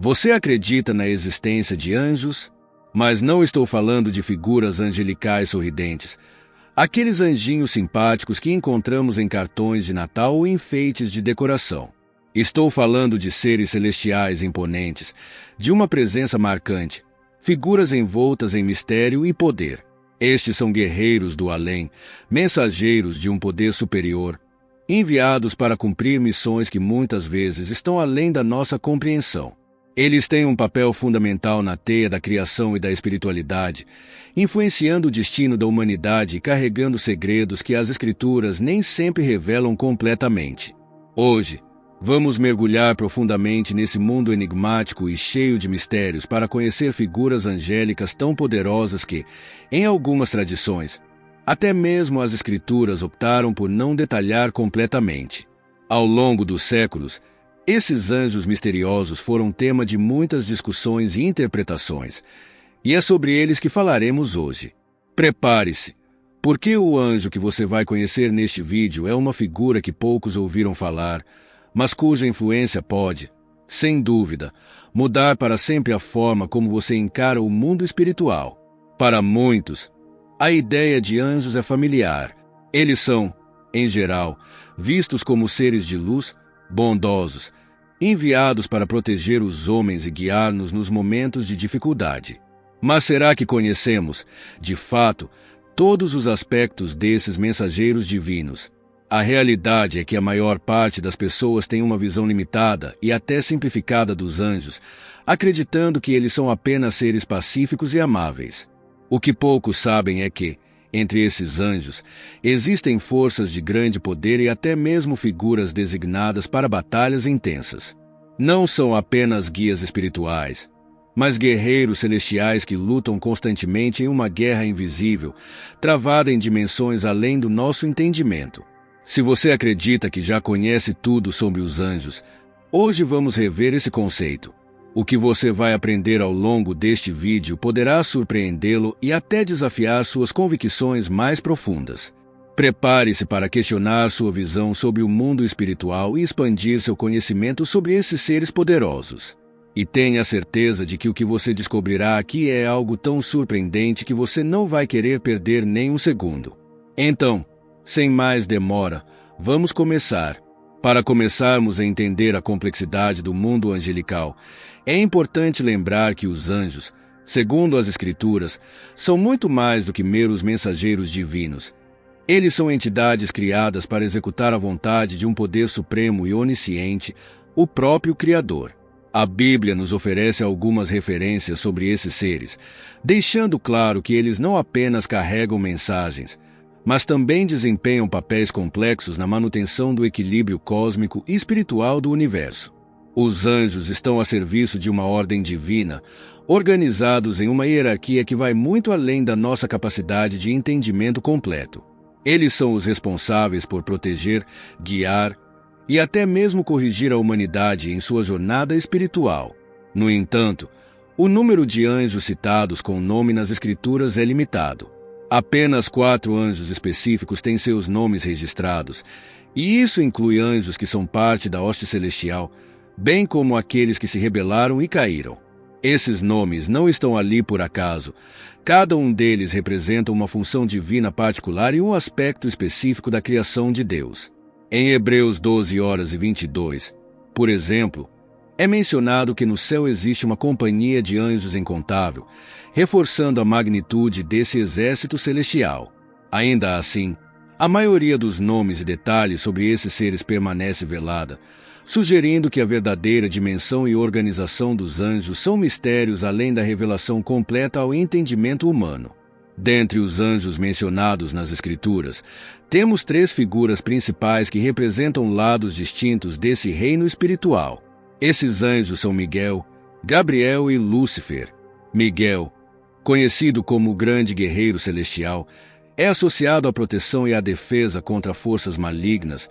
Você acredita na existência de anjos? Mas não estou falando de figuras angelicais sorridentes, aqueles anjinhos simpáticos que encontramos em cartões de Natal ou enfeites de decoração. Estou falando de seres celestiais imponentes, de uma presença marcante, figuras envoltas em mistério e poder. Estes são guerreiros do além, mensageiros de um poder superior, enviados para cumprir missões que muitas vezes estão além da nossa compreensão. Eles têm um papel fundamental na teia da criação e da espiritualidade, influenciando o destino da humanidade e carregando segredos que as Escrituras nem sempre revelam completamente. Hoje, vamos mergulhar profundamente nesse mundo enigmático e cheio de mistérios para conhecer figuras angélicas tão poderosas que, em algumas tradições, até mesmo as Escrituras optaram por não detalhar completamente. Ao longo dos séculos, esses anjos misteriosos foram tema de muitas discussões e interpretações, e é sobre eles que falaremos hoje. Prepare-se, porque o anjo que você vai conhecer neste vídeo é uma figura que poucos ouviram falar, mas cuja influência pode, sem dúvida, mudar para sempre a forma como você encara o mundo espiritual. Para muitos, a ideia de anjos é familiar. Eles são, em geral, vistos como seres de luz, bondosos, enviados para proteger os homens e guiar-nos nos momentos de dificuldade. Mas será que conhecemos, de fato, todos os aspectos desses mensageiros divinos? A realidade é que a maior parte das pessoas tem uma visão limitada e até simplificada dos anjos, acreditando que eles são apenas seres pacíficos e amáveis. O que poucos sabem é que, entre esses anjos, existem forças de grande poder e até mesmo figuras designadas para batalhas intensas. Não são apenas guias espirituais, mas guerreiros celestiais que lutam constantemente em uma guerra invisível, travada em dimensões além do nosso entendimento. Se você acredita que já conhece tudo sobre os anjos, hoje vamos rever esse conceito. O que você vai aprender ao longo deste vídeo poderá surpreendê-lo e até desafiar suas convicções mais profundas. Prepare-se para questionar sua visão sobre o mundo espiritual e expandir seu conhecimento sobre esses seres poderosos. E tenha certeza de que o que você descobrirá aqui é algo tão surpreendente que você não vai querer perder nem um segundo. Então, sem mais demora, vamos começar. Para começarmos a entender a complexidade do mundo angelical, é importante lembrar que os anjos, segundo as Escrituras, são muito mais do que meros mensageiros divinos. Eles são entidades criadas para executar a vontade de um poder supremo e onisciente, o próprio Criador. A Bíblia nos oferece algumas referências sobre esses seres, deixando claro que eles não apenas carregam mensagens, mas também desempenham papéis complexos na manutenção do equilíbrio cósmico e espiritual do universo. Os anjos estão a serviço de uma ordem divina, organizados em uma hierarquia que vai muito além da nossa capacidade de entendimento completo. Eles são os responsáveis por proteger, guiar e até mesmo corrigir a humanidade em sua jornada espiritual. No entanto, o número de anjos citados com nome nas Escrituras é limitado. Apenas 4 anjos específicos têm seus nomes registrados, e isso inclui anjos que são parte da hoste celestial, bem como aqueles que se rebelaram e caíram. Esses nomes não estão ali por acaso. Cada um deles representa uma função divina particular e um aspecto específico da criação de Deus. Em Hebreus 12:22, por exemplo, é mencionado que no céu existe uma companhia de anjos incontável, reforçando a magnitude desse exército celestial. Ainda assim, a maioria dos nomes e detalhes sobre esses seres permanece velada, sugerindo que a verdadeira dimensão e organização dos anjos são mistérios além da revelação completa ao entendimento humano. Dentre os anjos mencionados nas Escrituras, temos 3 figuras principais que representam lados distintos desse reino espiritual. Esses anjos são Miguel, Gabriel e Lúcifer. Miguel, conhecido como o grande guerreiro celestial, é associado à proteção e à defesa contra forças malignas,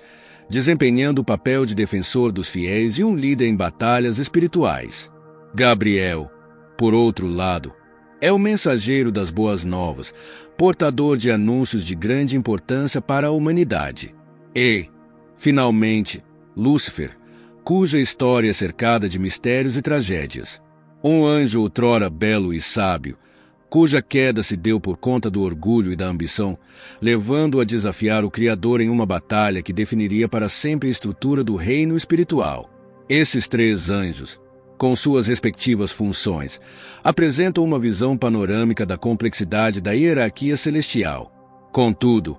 desempenhando o papel de defensor dos fiéis e um líder em batalhas espirituais. Gabriel, por outro lado, é o mensageiro das boas novas, portador de anúncios de grande importância para a humanidade. E, finalmente, Lúcifer, cuja história é cercada de mistérios e tragédias. Um anjo outrora belo e sábio, cuja queda se deu por conta do orgulho e da ambição, levando-o a desafiar o Criador em uma batalha que definiria para sempre a estrutura do reino espiritual. Esses 3 anjos, com suas respectivas funções, apresentam uma visão panorâmica da complexidade da hierarquia celestial. Contudo,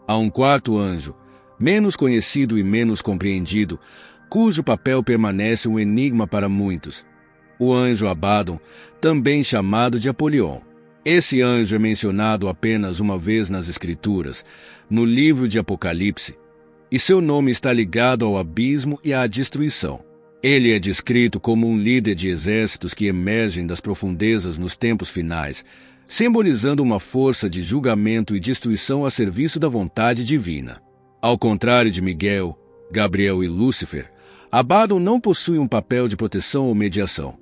há um 4º anjo, menos conhecido e menos compreendido, cujo papel permanece um enigma para muitos: o anjo Abadon, também chamado de Apolion. Esse anjo é mencionado apenas uma vez nas Escrituras, no livro de Apocalipse, e seu nome está ligado ao abismo e à destruição. Ele é descrito como um líder de exércitos que emergem das profundezas nos tempos finais, simbolizando uma força de julgamento e destruição a serviço da vontade divina. Ao contrário de Miguel, Gabriel e Lúcifer, Abadon não possui um papel de proteção ou mediação,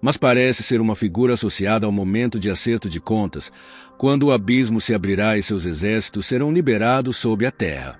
mas parece ser uma figura associada ao momento de acerto de contas, quando o abismo se abrirá e seus exércitos serão liberados sob a terra.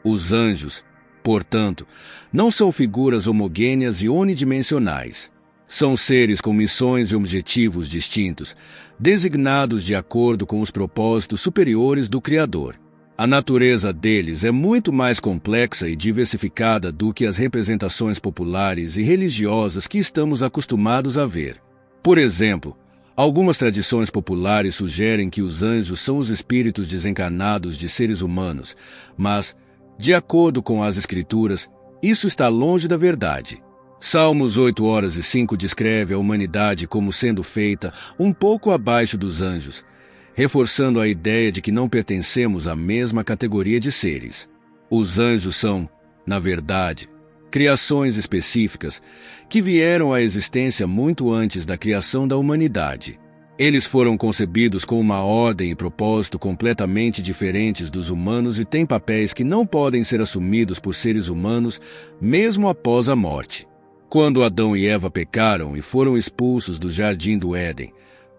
Os anjos, portanto, não são figuras homogêneas e unidimensionais. São seres com missões e objetivos distintos, designados de acordo com os propósitos superiores do Criador. A natureza deles é muito mais complexa e diversificada do que as representações populares e religiosas que estamos acostumados a ver. Por exemplo, algumas tradições populares sugerem que os anjos são os espíritos desencarnados de seres humanos, mas, de acordo com as Escrituras, isso está longe da verdade. Salmos 8:5 descreve a humanidade como sendo feita um pouco abaixo dos anjos, reforçando a ideia de que não pertencemos à mesma categoria de seres. Os anjos são, na verdade, criações específicas que vieram à existência muito antes da criação da humanidade. Eles foram concebidos com uma ordem e propósito completamente diferentes dos humanos e têm papéis que não podem ser assumidos por seres humanos mesmo após a morte. Quando Adão e Eva pecaram e foram expulsos do jardim do Éden,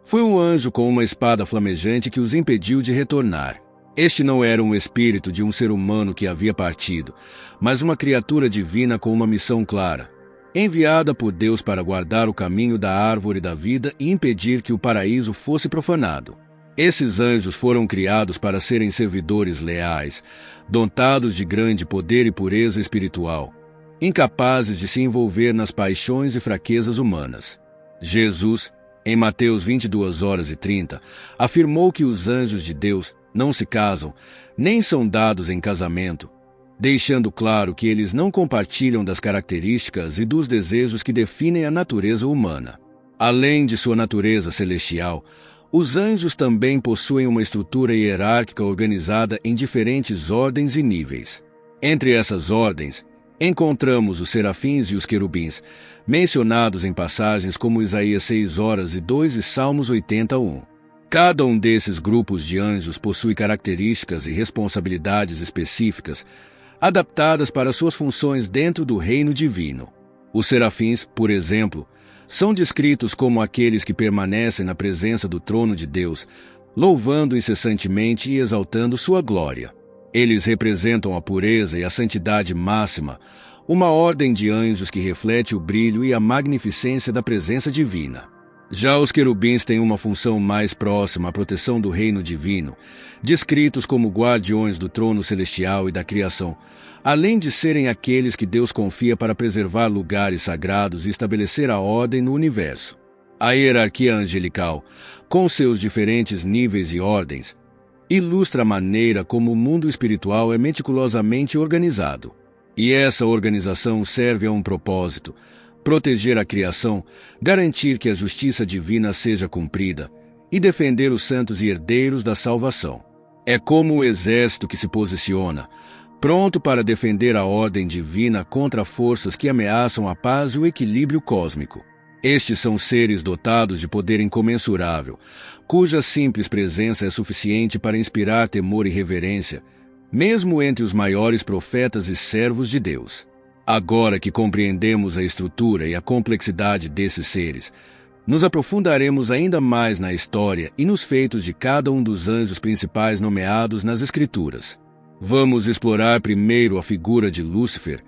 foi um anjo com uma espada flamejante que os impediu de retornar. Este não era um espírito de um ser humano que havia partido, mas uma criatura divina com uma missão clara, enviada por Deus para guardar o caminho da árvore da vida e impedir que o paraíso fosse profanado. Esses anjos foram criados para serem servidores leais, dotados de grande poder e pureza espiritual, incapazes de se envolver nas paixões e fraquezas humanas. Jesus, em Mateus 22:30, afirmou que os anjos de Deus não se casam, nem são dados em casamento, deixando claro que eles não compartilham das características e dos desejos que definem a natureza humana. Além de sua natureza celestial, os anjos também possuem uma estrutura hierárquica organizada em diferentes ordens e níveis. Entre essas ordens, encontramos os serafins e os querubins, mencionados em passagens como Isaías 6:2 e Salmos 80:1. Cada um desses grupos de anjos possui características e responsabilidades específicas, adaptadas para suas funções dentro do reino divino. Os serafins, por exemplo, são descritos como aqueles que permanecem na presença do trono de Deus, louvando incessantemente e exaltando sua glória. Eles representam a pureza e a santidade máxima, uma ordem de anjos que reflete o brilho e a magnificência da presença divina. Já os querubins têm uma função mais próxima à proteção do reino divino, descritos como guardiões do trono celestial e da criação, além de serem aqueles que Deus confia para preservar lugares sagrados e estabelecer a ordem no universo. A hierarquia angelical, com seus diferentes níveis e ordens, ilustra a maneira como o mundo espiritual é meticulosamente organizado. E essa organização serve a um propósito: proteger a criação, garantir que a justiça divina seja cumprida e defender os santos e herdeiros da salvação. É como o exército que se posiciona, pronto para defender a ordem divina contra forças que ameaçam a paz e o equilíbrio cósmico. Estes são seres dotados de poder incomensurável, cuja simples presença é suficiente para inspirar temor e reverência, mesmo entre os maiores profetas e servos de Deus. Agora que compreendemos a estrutura e a complexidade desses seres, nos aprofundaremos ainda mais na história e nos feitos de cada um dos anjos principais nomeados nas Escrituras. Vamos explorar primeiro a figura de Lúcifer,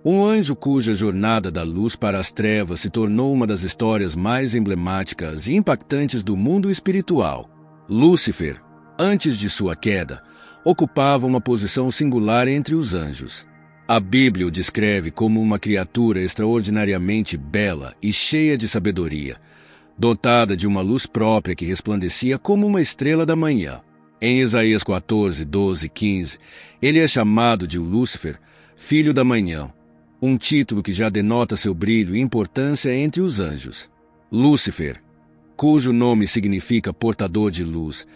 Um anjo cuja jornada da luz para as trevas se tornou uma das histórias mais emblemáticas e impactantes do mundo espiritual. Lúcifer, antes de sua queda, ocupava uma posição singular entre os anjos. A Bíblia o descreve como uma criatura extraordinariamente bela e cheia de sabedoria, dotada de uma luz própria que resplandecia como uma estrela da manhã. Em Isaías 14, 12 e 15, ele é chamado de Lúcifer, filho da manhã, um título que já denota seu brilho e importância entre os anjos. Lúcifer, cujo nome significa portador de luz,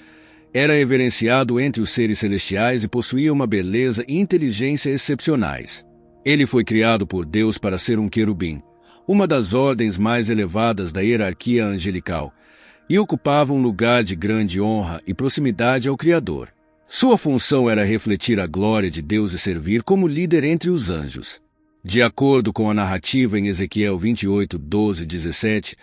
era reverenciado entre os seres celestiais e possuía uma beleza e inteligência excepcionais. Ele foi criado por Deus para ser um querubim, uma das ordens mais elevadas da hierarquia angelical, e ocupava um lugar de grande honra e proximidade ao Criador. Sua função era refletir a glória de Deus e servir como líder entre os anjos. De acordo com a narrativa em Ezequiel 28, 12 e 17,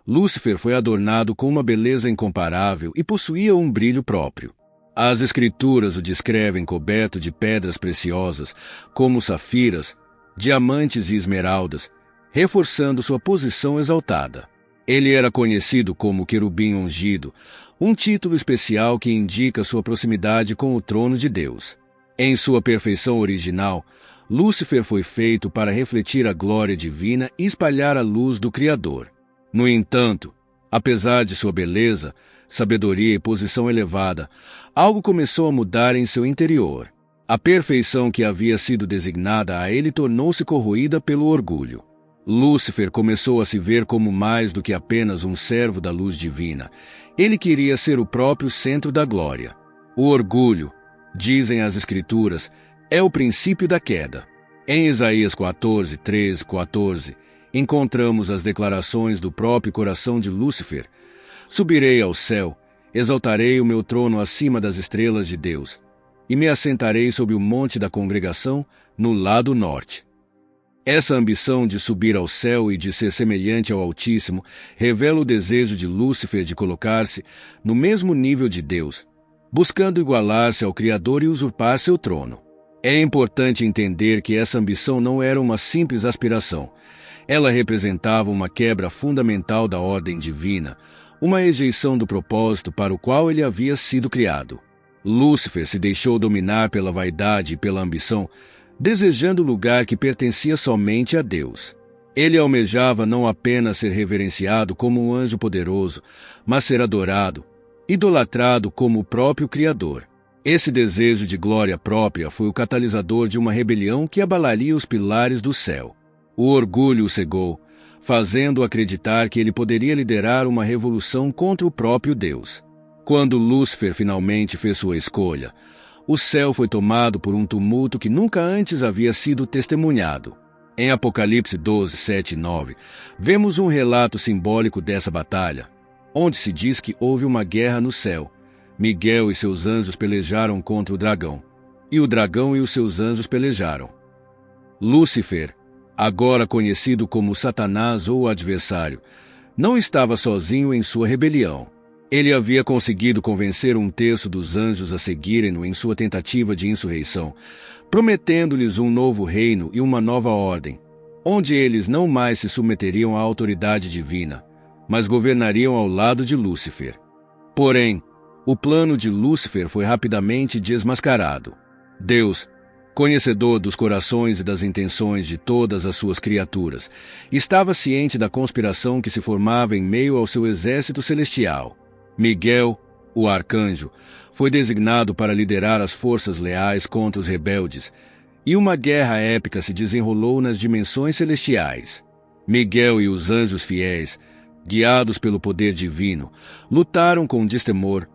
Lúcifer foi adornado com uma beleza incomparável e possuía um brilho próprio. As Escrituras o descrevem coberto de pedras preciosas, como safiras, diamantes e esmeraldas, reforçando sua posição exaltada. Ele era conhecido como querubim ungido, um título especial que indica sua proximidade com o trono de Deus. Em sua perfeição original, Lúcifer foi feito para refletir a glória divina e espalhar a luz do Criador. No entanto, apesar de sua beleza, sabedoria e posição elevada, algo começou a mudar em seu interior. A perfeição que havia sido designada a ele tornou-se corroída pelo orgulho. Lúcifer começou a se ver como mais do que apenas um servo da luz divina. Ele queria ser o próprio centro da glória. O orgulho, dizem as Escrituras, é o princípio da queda. Em Isaías 14, 13 e 14, encontramos as declarações do próprio coração de Lúcifer. Subirei ao céu, exaltarei o meu trono acima das estrelas de Deus, e me assentarei sobre o monte da congregação, no lado norte. Essa ambição de subir ao céu e de ser semelhante ao Altíssimo revela o desejo de Lúcifer de colocar-se no mesmo nível de Deus, buscando igualar-se ao Criador e usurpar seu trono. É importante entender que essa ambição não era uma simples aspiração. Ela representava uma quebra fundamental da ordem divina, uma rejeição do propósito para o qual ele havia sido criado. Lúcifer se deixou dominar pela vaidade e pela ambição, desejando o lugar que pertencia somente a Deus. Ele almejava não apenas ser reverenciado como um anjo poderoso, mas ser adorado, idolatrado como o próprio Criador. Esse desejo de glória própria foi o catalisador de uma rebelião que abalaria os pilares do céu. O orgulho o cegou, fazendo-o acreditar que ele poderia liderar uma revolução contra o próprio Deus. Quando Lúcifer finalmente fez sua escolha, o céu foi tomado por um tumulto que nunca antes havia sido testemunhado. Em Apocalipse 12, 7 e 9, vemos um relato simbólico dessa batalha, onde se diz que houve uma guerra no céu. Miguel e seus anjos pelejaram contra o dragão, e o dragão e os seus anjos pelejaram. Lúcifer, agora conhecido como Satanás ou adversário, não estava sozinho em sua rebelião. Ele havia conseguido convencer um terço dos anjos a seguirem-no em sua tentativa de insurreição, prometendo-lhes um novo reino e uma nova ordem, onde eles não mais se submeteriam à autoridade divina, mas governariam ao lado de Lúcifer. Porém, o plano de Lúcifer foi rapidamente desmascarado. Deus, conhecedor dos corações e das intenções de todas as suas criaturas, estava ciente da conspiração que se formava em meio ao seu exército celestial. Miguel, o arcanjo, foi designado para liderar as forças leais contra os rebeldes, e uma guerra épica se desenrolou nas dimensões celestiais. Miguel e os anjos fiéis, guiados pelo poder divino, lutaram com destemor,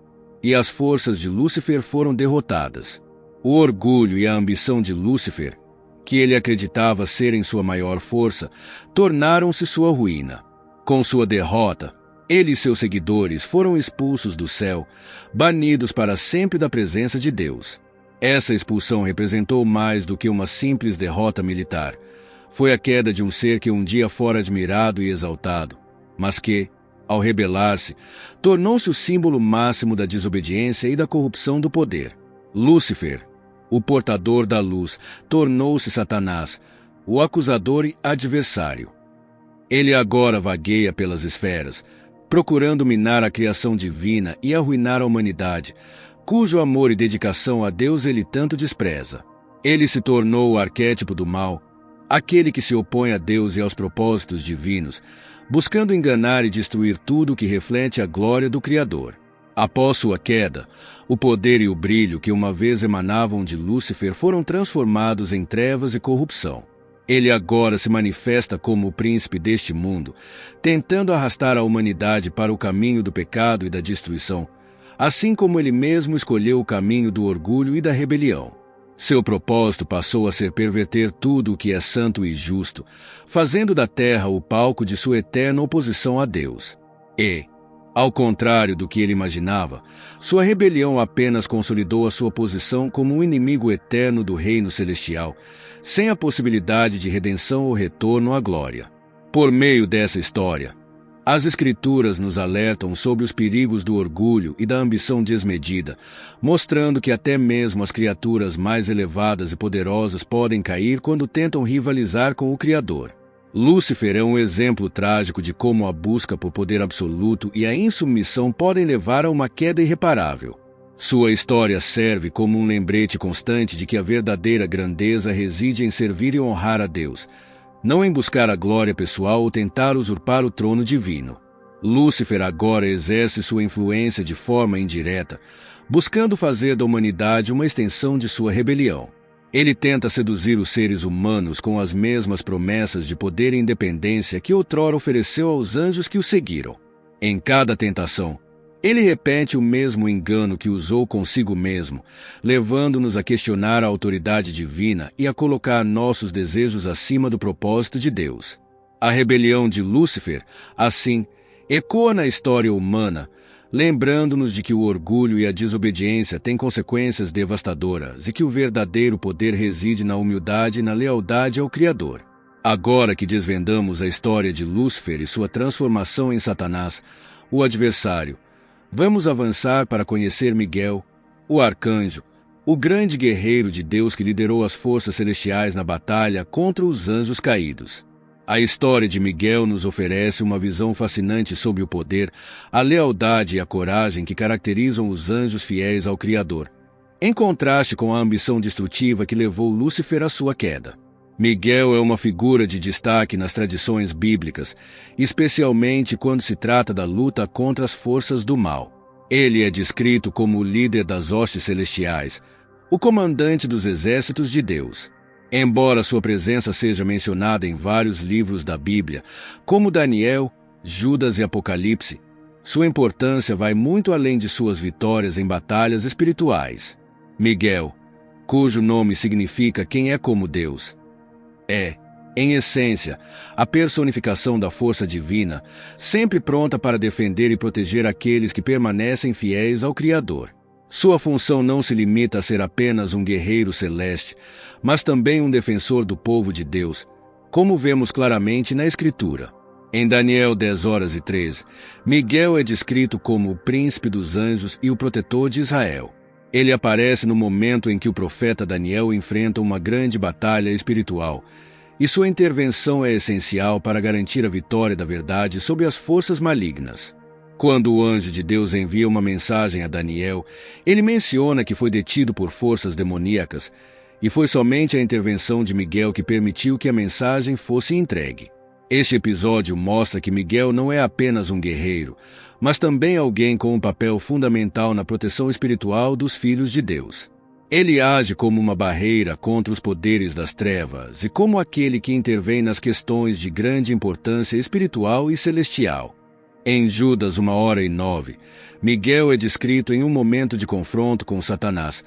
e as forças de Lúcifer foram derrotadas. O orgulho e a ambição de Lúcifer, que ele acreditava serem sua maior força, tornaram-se sua ruína. Com sua derrota, ele e seus seguidores foram expulsos do céu, banidos para sempre da presença de Deus. Essa expulsão representou mais do que uma simples derrota militar. Foi a queda de um ser que um dia fora admirado e exaltado, mas que, ao rebelar-se, tornou-se o símbolo máximo da desobediência e da corrupção do poder. Lúcifer, o portador da luz, tornou-se Satanás, o acusador e adversário. Ele agora vagueia pelas esferas, procurando minar a criação divina e arruinar a humanidade, cujo amor e dedicação a Deus ele tanto despreza. Ele se tornou o arquétipo do mal, aquele que se opõe a Deus e aos propósitos divinos, buscando enganar e destruir tudo que reflete a glória do Criador. Após sua queda, o poder e o brilho que uma vez emanavam de Lúcifer foram transformados em trevas e corrupção. Ele agora se manifesta como o príncipe deste mundo, tentando arrastar a humanidade para o caminho do pecado e da destruição, assim como ele mesmo escolheu o caminho do orgulho e da rebelião. Seu propósito passou a ser perverter tudo o que é santo e justo, fazendo da terra o palco de sua eterna oposição a Deus. E, ao contrário do que ele imaginava, sua rebelião apenas consolidou a sua posição como um inimigo eterno do reino celestial, sem a possibilidade de redenção ou retorno à glória. Por meio dessa história, as Escrituras nos alertam sobre os perigos do orgulho e da ambição desmedida, mostrando que até mesmo as criaturas mais elevadas e poderosas podem cair quando tentam rivalizar com o Criador. Lúcifer é um exemplo trágico de como a busca por poder absoluto e a insubmissão podem levar a uma queda irreparável. Sua história serve como um lembrete constante de que a verdadeira grandeza reside em servir e honrar a Deus, não em buscar a glória pessoal ou tentar usurpar o trono divino. Lúcifer agora exerce sua influência de forma indireta, buscando fazer da humanidade uma extensão de sua rebelião. Ele tenta seduzir os seres humanos com as mesmas promessas de poder e independência que outrora ofereceu aos anjos que o seguiram. Em cada tentação, ele repete o mesmo engano que usou consigo mesmo, levando-nos a questionar a autoridade divina e a colocar nossos desejos acima do propósito de Deus. A rebelião de Lúcifer, assim, ecoa na história humana, lembrando-nos de que o orgulho e a desobediência têm consequências devastadoras e que o verdadeiro poder reside na humildade e na lealdade ao Criador. Agora que desvendamos a história de Lúcifer e sua transformação em Satanás, o adversário, vamos avançar para conhecer Miguel, o arcanjo, o grande guerreiro de Deus que liderou as forças celestiais na batalha contra os anjos caídos. A história de Miguel nos oferece uma visão fascinante sobre o poder, a lealdade e a coragem que caracterizam os anjos fiéis ao Criador, em contraste com a ambição destrutiva que levou Lúcifer à sua queda. Miguel é uma figura de destaque nas tradições bíblicas, especialmente quando se trata da luta contra as forças do mal. Ele é descrito como o líder das hostes celestiais, o comandante dos exércitos de Deus. Embora sua presença seja mencionada em vários livros da Bíblia, como Daniel, Judas e Apocalipse, sua importância vai muito além de suas vitórias em batalhas espirituais. Miguel, cujo nome significa quem é como Deus, é, em essência, a personificação da força divina, sempre pronta para defender e proteger aqueles que permanecem fiéis ao Criador. Sua função não se limita a ser apenas um guerreiro celeste, mas também um defensor do povo de Deus, como vemos claramente na Escritura. Em Daniel 10:13, Miguel é descrito como o príncipe dos anjos e o protetor de Israel. Ele aparece no momento em que o profeta Daniel enfrenta uma grande batalha espiritual, e sua intervenção é essencial para garantir a vitória da verdade sobre as forças malignas. Quando o anjo de Deus envia uma mensagem a Daniel, ele menciona que foi detido por forças demoníacas, e foi somente a intervenção de Miguel que permitiu que a mensagem fosse entregue. Este episódio mostra que Miguel não é apenas um guerreiro, mas também alguém com um papel fundamental na proteção espiritual dos filhos de Deus. Ele age como uma barreira contra os poderes das trevas e como aquele que intervém nas questões de grande importância espiritual e celestial. Em Judas 1:09, Miguel é descrito em um momento de confronto com Satanás,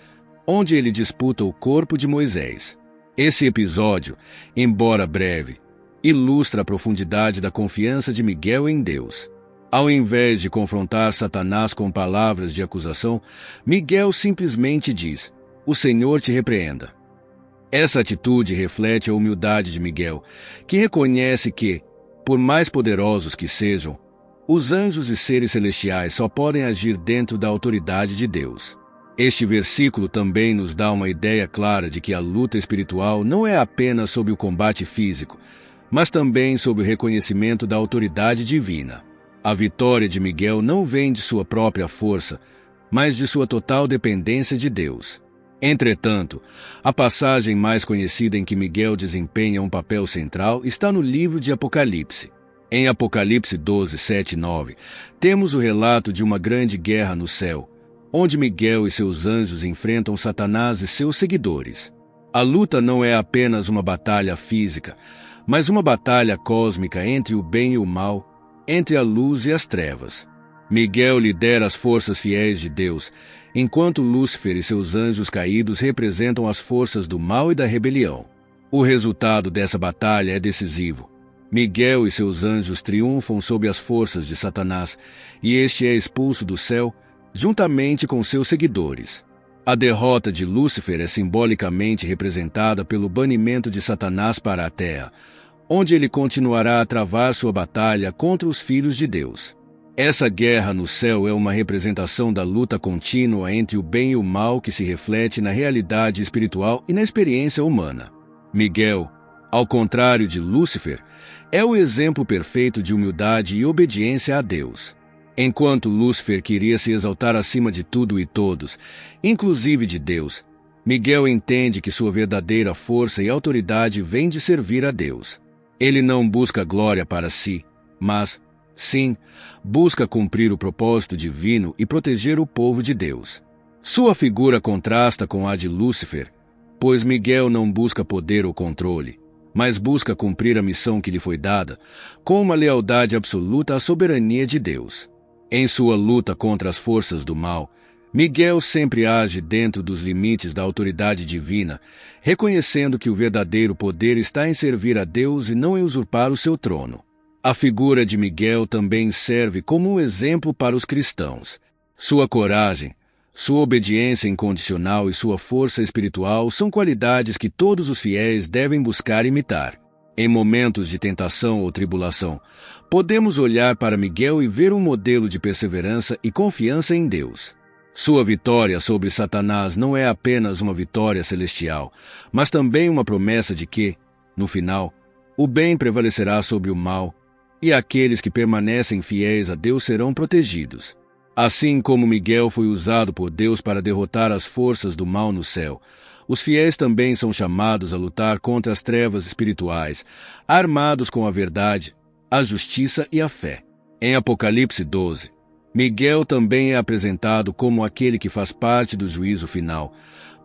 onde ele disputa o corpo de Moisés. Esse episódio, embora breve, ilustra a profundidade da confiança de Miguel em Deus. Ao invés de confrontar Satanás com palavras de acusação, Miguel simplesmente diz: "O Senhor te repreenda." Essa atitude reflete a humildade de Miguel, que reconhece que, por mais poderosos que sejam, os anjos e seres celestiais só podem agir dentro da autoridade de Deus. Este versículo também nos dá uma ideia clara de que a luta espiritual não é apenas sobre o combate físico, mas também sobre o reconhecimento da autoridade divina. A vitória de Miguel não vem de sua própria força, mas de sua total dependência de Deus. Entretanto, a passagem mais conhecida em que Miguel desempenha um papel central está no livro de Apocalipse. Em Apocalipse 12, 7 e 9, temos o relato de uma grande guerra no céu, onde Miguel e seus anjos enfrentam Satanás e seus seguidores. A luta não é apenas uma batalha física, mas uma batalha cósmica entre o bem e o mal, entre a luz e as trevas. Miguel lidera as forças fiéis de Deus, enquanto Lúcifer e seus anjos caídos representam as forças do mal e da rebelião. O resultado dessa batalha é decisivo. Miguel e seus anjos triunfam sobre as forças de Satanás, e este é expulso do céu, juntamente com seus seguidores. A derrota de Lúcifer é simbolicamente representada pelo banimento de Satanás para a terra, onde ele continuará a travar sua batalha contra os filhos de Deus. Essa guerra no céu é uma representação da luta contínua entre o bem e o mal que se reflete na realidade espiritual e na experiência humana. Miguel, ao contrário de Lúcifer, é o exemplo perfeito de humildade e obediência a Deus. Enquanto Lúcifer queria se exaltar acima de tudo e todos, inclusive de Deus, Miguel entende que sua verdadeira força e autoridade vem de servir a Deus. Ele não busca glória para si, mas, sim, busca cumprir o propósito divino e proteger o povo de Deus. Sua figura contrasta com a de Lúcifer, pois Miguel não busca poder ou controle, mas busca cumprir a missão que lhe foi dada, com uma lealdade absoluta à soberania de Deus. Em sua luta contra as forças do mal, Miguel sempre age dentro dos limites da autoridade divina, reconhecendo que o verdadeiro poder está em servir a Deus e não em usurpar o seu trono. A figura de Miguel também serve como um exemplo para os cristãos. Sua coragem, sua obediência incondicional e sua força espiritual são qualidades que todos os fiéis devem buscar imitar. Em momentos de tentação ou tribulação, podemos olhar para Miguel e ver um modelo de perseverança e confiança em Deus. Sua vitória sobre Satanás não é apenas uma vitória celestial, mas também uma promessa de que, no final, o bem prevalecerá sobre o mal, e aqueles que permanecem fiéis a Deus serão protegidos. Assim como Miguel foi usado por Deus para derrotar as forças do mal no céu, os fiéis também são chamados a lutar contra as trevas espirituais, armados com a verdade, a justiça e a fé. Em Apocalipse 12, Miguel também é apresentado como aquele que faz parte do juízo final,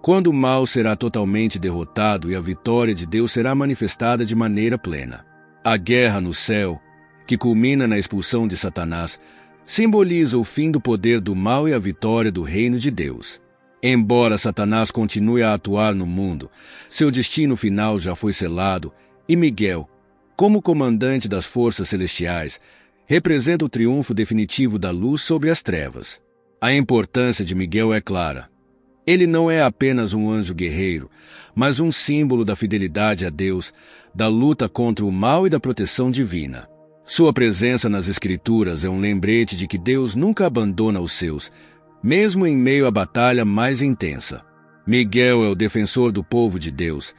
quando o mal será totalmente derrotado e a vitória de Deus será manifestada de maneira plena. A guerra no céu, que culmina na expulsão de Satanás, simboliza o fim do poder do mal e a vitória do reino de Deus. Embora Satanás continue a atuar no mundo, seu destino final já foi selado, e Miguel, como comandante das forças celestiais, representa o triunfo definitivo da luz sobre as trevas. A importância de Miguel é clara. Ele não é apenas um anjo guerreiro, mas um símbolo da fidelidade a Deus, da luta contra o mal e da proteção divina. Sua presença nas Escrituras é um lembrete de que Deus nunca abandona os seus, mesmo em meio à batalha mais intensa. Miguel é o defensor do povo de Deus,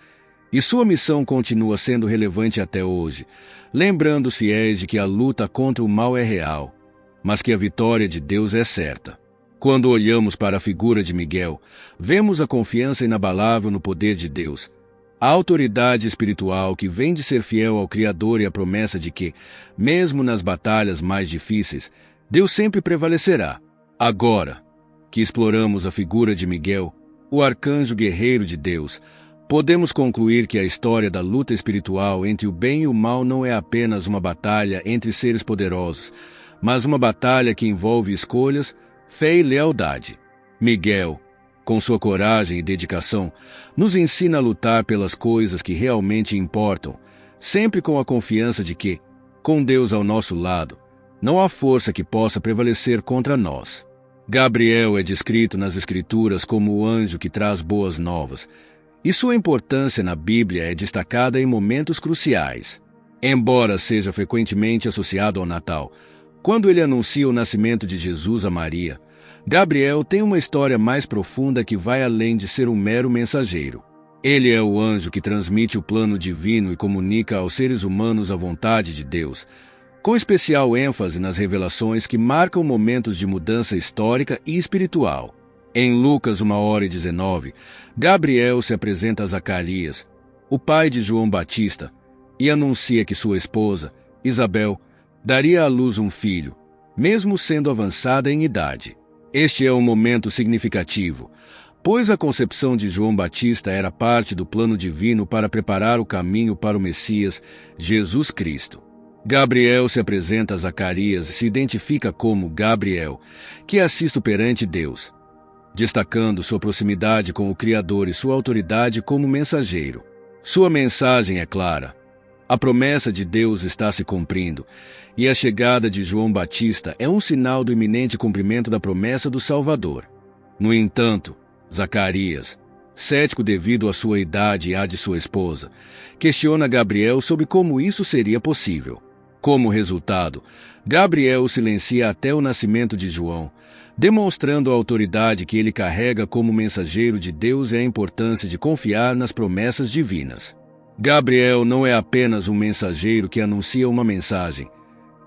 e sua missão continua sendo relevante até hoje, lembrando os fiéis de que a luta contra o mal é real, mas que a vitória de Deus é certa. Quando olhamos para a figura de Miguel, vemos a confiança inabalável no poder de Deus, a autoridade espiritual que vem de ser fiel ao Criador e a promessa de que, mesmo nas batalhas mais difíceis, Deus sempre prevalecerá. Agora que exploramos a figura de Miguel, o arcanjo guerreiro de Deus, podemos concluir que a história da luta espiritual entre o bem e o mal não é apenas uma batalha entre seres poderosos, mas uma batalha que envolve escolhas, fé e lealdade. Miguel, com sua coragem e dedicação, nos ensina a lutar pelas coisas que realmente importam, sempre com a confiança de que, com Deus ao nosso lado, não há força que possa prevalecer contra nós. Gabriel é descrito nas Escrituras como o anjo que traz boas novas, e sua importância na Bíblia é destacada em momentos cruciais. Embora seja frequentemente associado ao Natal, quando ele anuncia o nascimento de Jesus a Maria, Gabriel tem uma história mais profunda que vai além de ser um mero mensageiro. Ele é o anjo que transmite o plano divino e comunica aos seres humanos a vontade de Deus, com especial ênfase nas revelações que marcam momentos de mudança histórica e espiritual. Em Lucas 1h19, Gabriel se apresenta a Zacarias, o pai de João Batista, e anuncia que sua esposa, Isabel, daria à luz um filho, mesmo sendo avançada em idade. Este é um momento significativo, pois a concepção de João Batista era parte do plano divino para preparar o caminho para o Messias, Jesus Cristo. Gabriel se apresenta a Zacarias e se identifica como Gabriel, que assiste perante Deus, destacando sua proximidade com o Criador e sua autoridade como mensageiro. Sua mensagem é clara. A promessa de Deus está se cumprindo, e a chegada de João Batista é um sinal do iminente cumprimento da promessa do Salvador. No entanto, Zacarias, cético devido à sua idade e à de sua esposa, questiona Gabriel sobre como isso seria possível. Como resultado, Gabriel o silencia até o nascimento de João, demonstrando a autoridade que ele carrega como mensageiro de Deus e a importância de confiar nas promessas divinas. Gabriel não é apenas um mensageiro que anuncia uma mensagem.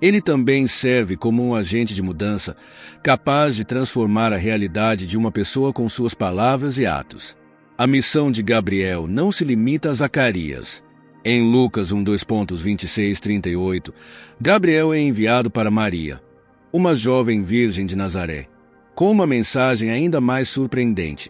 Ele também serve como um agente de mudança, capaz de transformar a realidade de uma pessoa com suas palavras e atos. A missão de Gabriel não se limita a Zacarias. Em Lucas 1:26-38, Gabriel é enviado para Maria, uma jovem virgem de Nazaré, com uma mensagem ainda mais surpreendente.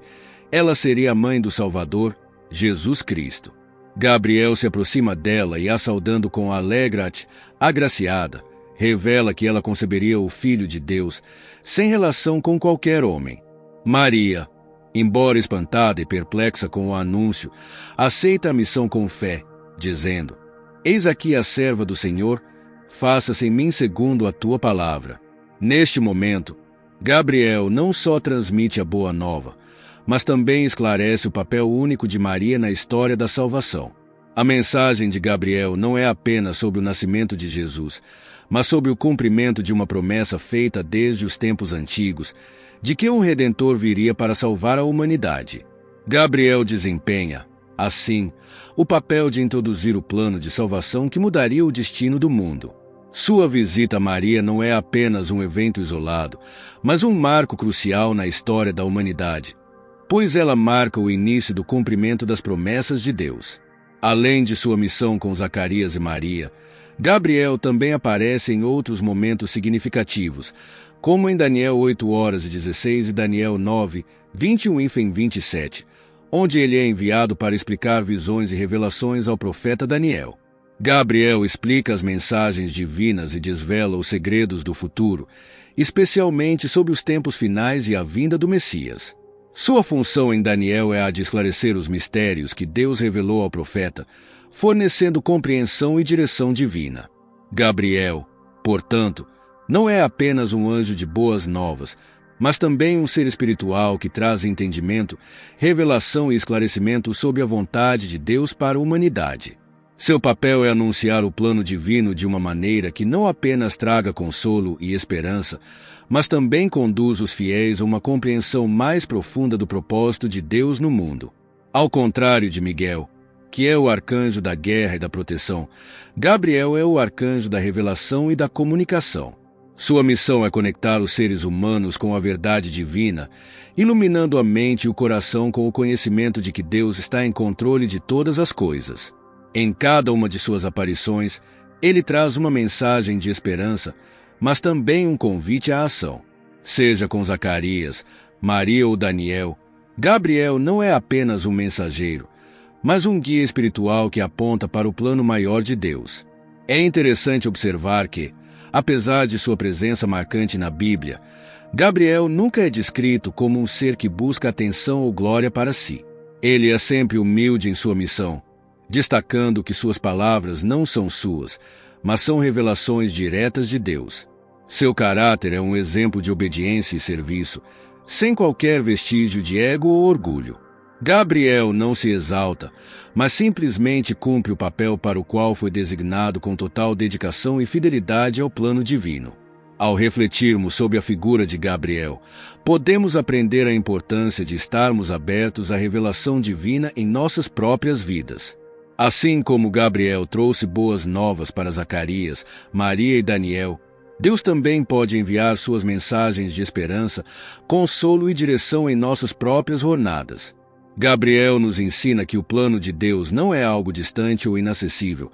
Ela seria a mãe do Salvador, Jesus Cristo. Gabriel se aproxima dela e, a saudando com Alegra-te, agraciada, revela que ela conceberia o Filho de Deus, sem relação com qualquer homem. Maria, embora espantada e perplexa com o anúncio, aceita a missão com fé, dizendo: Eis aqui a serva do Senhor, faça-se em mim segundo a tua palavra. Neste momento, Gabriel não só transmite a boa nova, mas também esclarece o papel único de Maria na história da salvação. A mensagem de Gabriel não é apenas sobre o nascimento de Jesus, mas sobre o cumprimento de uma promessa feita desde os tempos antigos, de que um Redentor viria para salvar a humanidade. Gabriel desempenha, assim, o papel de introduzir o plano de salvação que mudaria o destino do mundo. Sua visita a Maria não é apenas um evento isolado, mas um marco crucial na história da humanidade, pois ela marca o início do cumprimento das promessas de Deus. Além de sua missão com Zacarias e Maria, Gabriel também aparece em outros momentos significativos, como em Daniel 8h16 e Daniel 9:21-27, onde ele é enviado para explicar visões e revelações ao profeta Daniel. Gabriel explica as mensagens divinas e desvela os segredos do futuro, especialmente sobre os tempos finais e a vinda do Messias. Sua função em Daniel é a de esclarecer os mistérios que Deus revelou ao profeta, fornecendo compreensão e direção divina. Gabriel, portanto, não é apenas um anjo de boas novas, mas também um ser espiritual que traz entendimento, revelação e esclarecimento sobre a vontade de Deus para a humanidade. Seu papel é anunciar o plano divino de uma maneira que não apenas traga consolo e esperança, mas também conduz os fiéis a uma compreensão mais profunda do propósito de Deus no mundo. Ao contrário de Miguel, que é o arcanjo da guerra e da proteção, Gabriel é o arcanjo da revelação e da comunicação. Sua missão é conectar os seres humanos com a verdade divina, iluminando a mente e o coração com o conhecimento de que Deus está em controle de todas as coisas. Em cada uma de suas aparições, ele traz uma mensagem de esperança, mas também um convite à ação. Seja com Zacarias, Maria ou Daniel, Gabriel não é apenas um mensageiro, mas um guia espiritual que aponta para o plano maior de Deus. É interessante observar que, apesar de sua presença marcante na Bíblia, Gabriel nunca é descrito como um ser que busca atenção ou glória para si. Ele é sempre humilde em sua missão, destacando que suas palavras não são suas, mas são revelações diretas de Deus. Seu caráter é um exemplo de obediência e serviço, sem qualquer vestígio de ego ou orgulho. Gabriel não se exalta, mas simplesmente cumpre o papel para o qual foi designado com total dedicação e fidelidade ao plano divino. Ao refletirmos sobre a figura de Gabriel, podemos aprender a importância de estarmos abertos à revelação divina em nossas próprias vidas. Assim como Gabriel trouxe boas novas para Zacarias, Maria e Daniel, Deus também pode enviar suas mensagens de esperança, consolo e direção em nossas próprias jornadas. Gabriel nos ensina que o plano de Deus não é algo distante ou inacessível,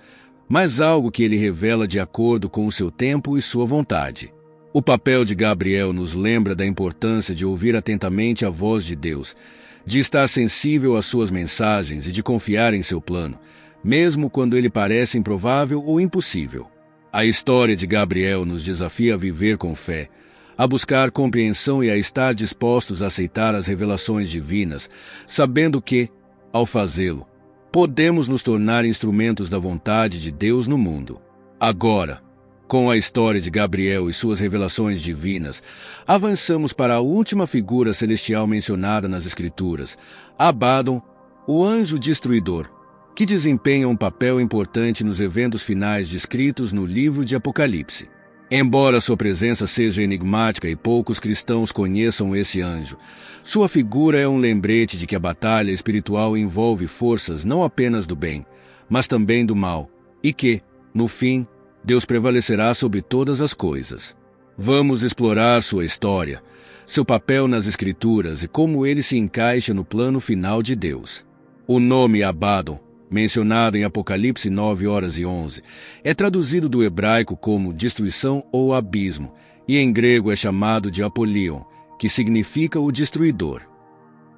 mas algo que ele revela de acordo com o seu tempo e sua vontade. O papel de Gabriel nos lembra da importância de ouvir atentamente a voz de Deus, de estar sensível às suas mensagens e de confiar em seu plano, mesmo quando ele parece improvável ou impossível. A história de Gabriel nos desafia a viver com fé, a buscar compreensão e a estar dispostos a aceitar as revelações divinas, sabendo que, ao fazê-lo, podemos nos tornar instrumentos da vontade de Deus no mundo. Agora, com a história de Gabriel e suas revelações divinas, avançamos para a última figura celestial mencionada nas Escrituras, Abadom, o anjo destruidor, que desempenha um papel importante nos eventos finais descritos no livro de Apocalipse. Embora sua presença seja enigmática e poucos cristãos conheçam esse anjo, sua figura é um lembrete de que a batalha espiritual envolve forças não apenas do bem, mas também do mal, e que, no fim, Deus prevalecerá sobre todas as coisas. Vamos explorar sua história, seu papel nas Escrituras e como ele se encaixa no plano final de Deus. O nome Abadom, mencionado em Apocalipse 9:11, é traduzido do hebraico como destruição ou abismo, e em grego é chamado de Apolion, que significa o destruidor.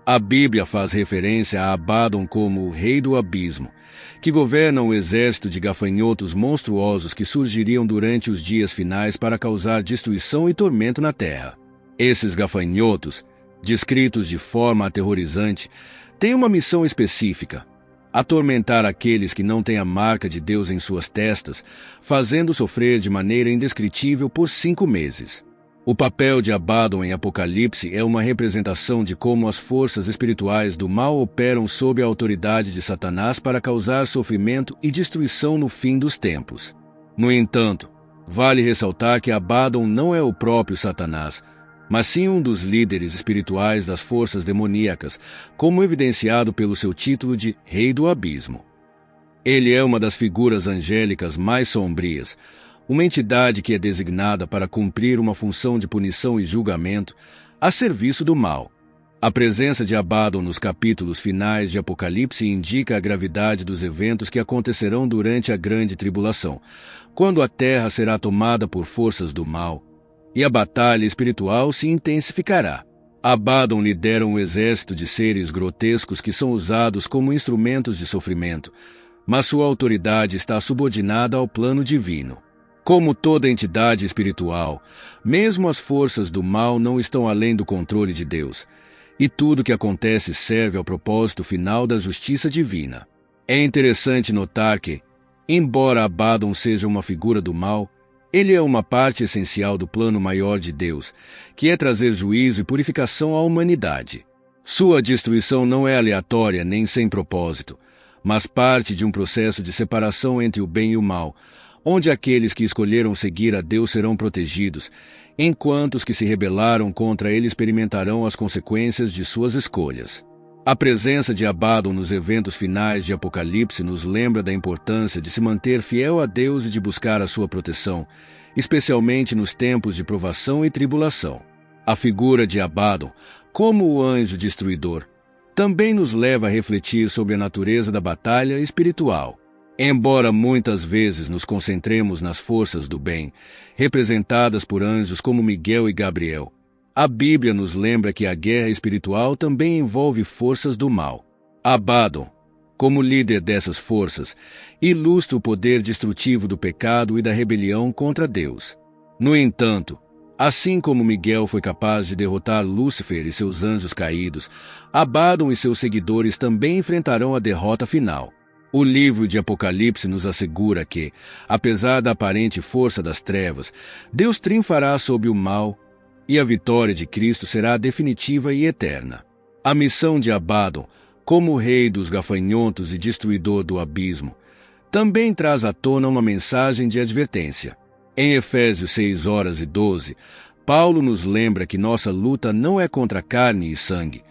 A Bíblia faz referência a Abadom como o rei do abismo, que governa um exército de gafanhotos monstruosos que surgiriam durante os dias finais para causar destruição e tormento na terra. Esses gafanhotos, descritos de forma aterrorizante, têm uma missão específica: atormentar aqueles que não têm a marca de Deus em suas testas, fazendo sofrer de maneira indescritível por 5 meses. O papel de Abadom em Apocalipse é uma representação de como as forças espirituais do mal operam sob a autoridade de Satanás para causar sofrimento e destruição no fim dos tempos. No entanto, vale ressaltar que Abadom não é o próprio Satanás, mas sim um dos líderes espirituais das forças demoníacas, como evidenciado pelo seu título de Rei do Abismo. Ele é uma das figuras angélicas mais sombrias, uma entidade que é designada para cumprir uma função de punição e julgamento a serviço do mal. A presença de Abadom nos capítulos finais de Apocalipse indica a gravidade dos eventos que acontecerão durante a grande tribulação, quando a terra será tomada por forças do mal, e a batalha espiritual se intensificará. Abadom lidera um exército de seres grotescos que são usados como instrumentos de sofrimento, mas sua autoridade está subordinada ao plano divino. Como toda entidade espiritual, mesmo as forças do mal não estão além do controle de Deus, e tudo que acontece serve ao propósito final da justiça divina. É interessante notar que, embora Abadom seja uma figura do mal, ele é uma parte essencial do plano maior de Deus, que é trazer juízo e purificação à humanidade. Sua destruição não é aleatória nem sem propósito, mas parte de um processo de separação entre o bem e o mal, onde aqueles que escolheram seguir a Deus serão protegidos, enquanto os que se rebelaram contra ele experimentarão as consequências de suas escolhas. A presença de Abadom nos eventos finais de Apocalipse nos lembra da importância de se manter fiel a Deus e de buscar a sua proteção, especialmente nos tempos de provação e tribulação. A figura de Abadom, como o anjo destruidor, também nos leva a refletir sobre a natureza da batalha espiritual. Embora muitas vezes nos concentremos nas forças do bem, representadas por anjos como Miguel e Gabriel, a Bíblia nos lembra que a guerra espiritual também envolve forças do mal. Abadom, como líder dessas forças, ilustra o poder destrutivo do pecado e da rebelião contra Deus. No entanto, assim como Miguel foi capaz de derrotar Lúcifer e seus anjos caídos, Abadom e seus seguidores também enfrentarão a derrota final. O livro de Apocalipse nos assegura que, apesar da aparente força das trevas, Deus triunfará sobre o mal e a vitória de Cristo será definitiva e eterna. A missão de Abadom, como rei dos gafanhotos e destruidor do abismo, também traz à tona uma mensagem de advertência. Em Efésios 6:12, Paulo nos lembra que nossa luta não é contra carne e sangue,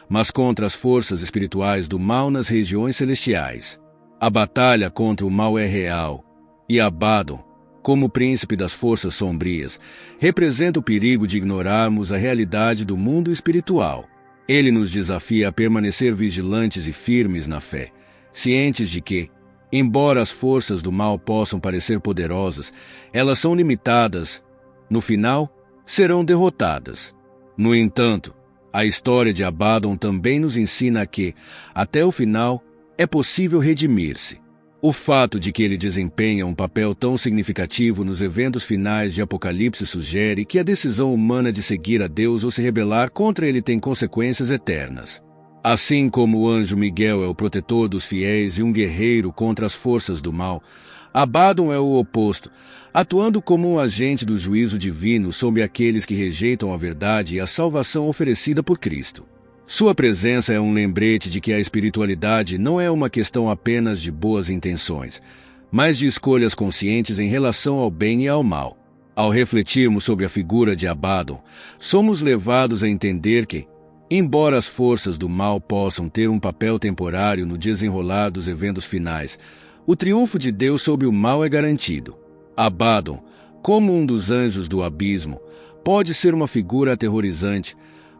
mas contra as forças espirituais do mal nas regiões celestiais. A batalha contra o mal é real, e Abaddon, como príncipe das forças sombrias, representa o perigo de ignorarmos a realidade do mundo espiritual. Ele nos desafia a permanecer vigilantes e firmes na fé, cientes de que, embora as forças do mal possam parecer poderosas, elas são limitadas. No final, serão derrotadas. No entanto, a história de Abaddon também nos ensina que, até o final, é possível redimir-se. O fato de que ele desempenha um papel tão significativo nos eventos finais de Apocalipse sugere que a decisão humana de seguir a Deus ou se rebelar contra ele tem consequências eternas. Assim como o anjo Miguel é o protetor dos fiéis e um guerreiro contra as forças do mal, Abaddon é o oposto, atuando como um agente do juízo divino sobre aqueles que rejeitam a verdade e a salvação oferecida por Cristo. Sua presença é um lembrete de que a espiritualidade não é uma questão apenas de boas intenções, mas de escolhas conscientes em relação ao bem e ao mal. Ao refletirmos sobre a figura de Abaddon, somos levados a entender que, embora as forças do mal possam ter um papel temporário no desenrolar dos eventos finais, o triunfo de Deus sobre o mal é garantido. Abaddon, como um dos anjos do abismo, pode ser uma figura aterrorizante,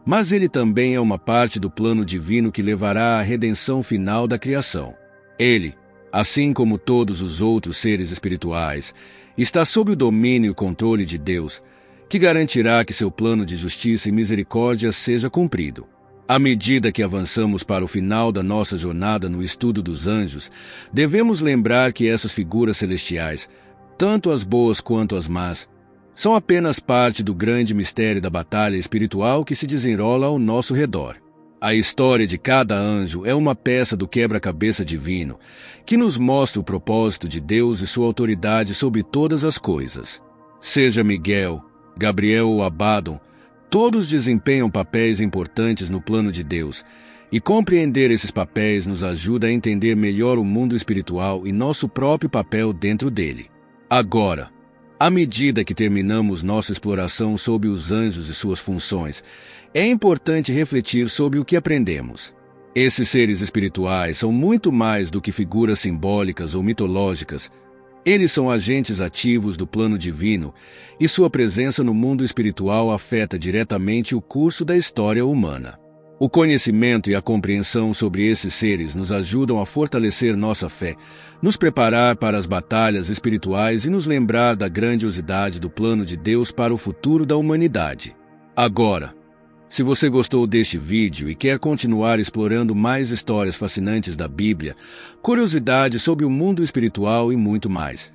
mas ele também é uma parte do plano divino que levará à redenção final da criação. Ele, assim como todos os outros seres espirituais, está sob o domínio e controle de Deus, que garantirá que seu plano de justiça e misericórdia seja cumprido. À medida que avançamos para o final da nossa jornada no estudo dos anjos, devemos lembrar que essas figuras celestiais, tanto as boas quanto as más, são apenas parte do grande mistério da batalha espiritual que se desenrola ao nosso redor. A história de cada anjo é uma peça do quebra-cabeça divino, que nos mostra o propósito de Deus e sua autoridade sobre todas as coisas. Seja Miguel, Gabriel ou Abaddon, todos desempenham papéis importantes no plano de Deus, e compreender esses papéis nos ajuda a entender melhor o mundo espiritual e nosso próprio papel dentro dele. Agora, à medida que terminamos nossa exploração sobre os anjos e suas funções, é importante refletir sobre o que aprendemos. Esses seres espirituais são muito mais do que figuras simbólicas ou mitológicas. Eles são agentes ativos do plano divino, e sua presença no mundo espiritual afeta diretamente o curso da história humana. O conhecimento e a compreensão sobre esses seres nos ajudam a fortalecer nossa fé, nos preparar para as batalhas espirituais e nos lembrar da grandiosidade do plano de Deus para o futuro da humanidade. Agora, se você gostou deste vídeo e quer continuar explorando mais histórias fascinantes da Bíblia, curiosidades sobre o mundo espiritual e muito mais,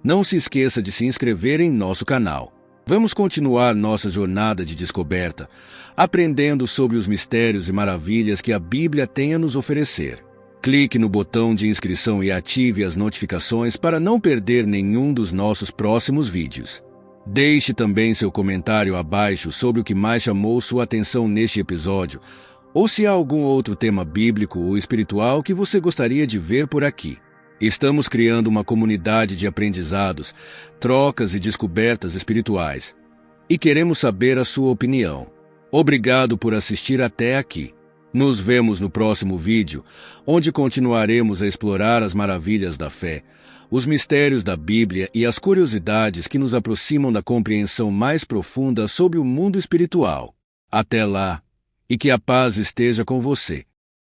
não se esqueça de se inscrever em nosso canal. Vamos continuar nossa jornada de descoberta, aprendendo sobre os mistérios e maravilhas que a Bíblia tem a nos oferecer. Clique no botão de inscrição e ative as notificações para não perder nenhum dos nossos próximos vídeos. Deixe também seu comentário abaixo sobre o que mais chamou sua atenção neste episódio, ou se há algum outro tema bíblico ou espiritual que você gostaria de ver por aqui. Estamos criando uma comunidade de aprendizados, trocas e descobertas espirituais, e queremos saber a sua opinião. Obrigado por assistir até aqui. Nos vemos no próximo vídeo, onde continuaremos a explorar as maravilhas da fé, os mistérios da Bíblia e as curiosidades que nos aproximam da compreensão mais profunda sobre o mundo espiritual. Até lá, e que a paz esteja com você.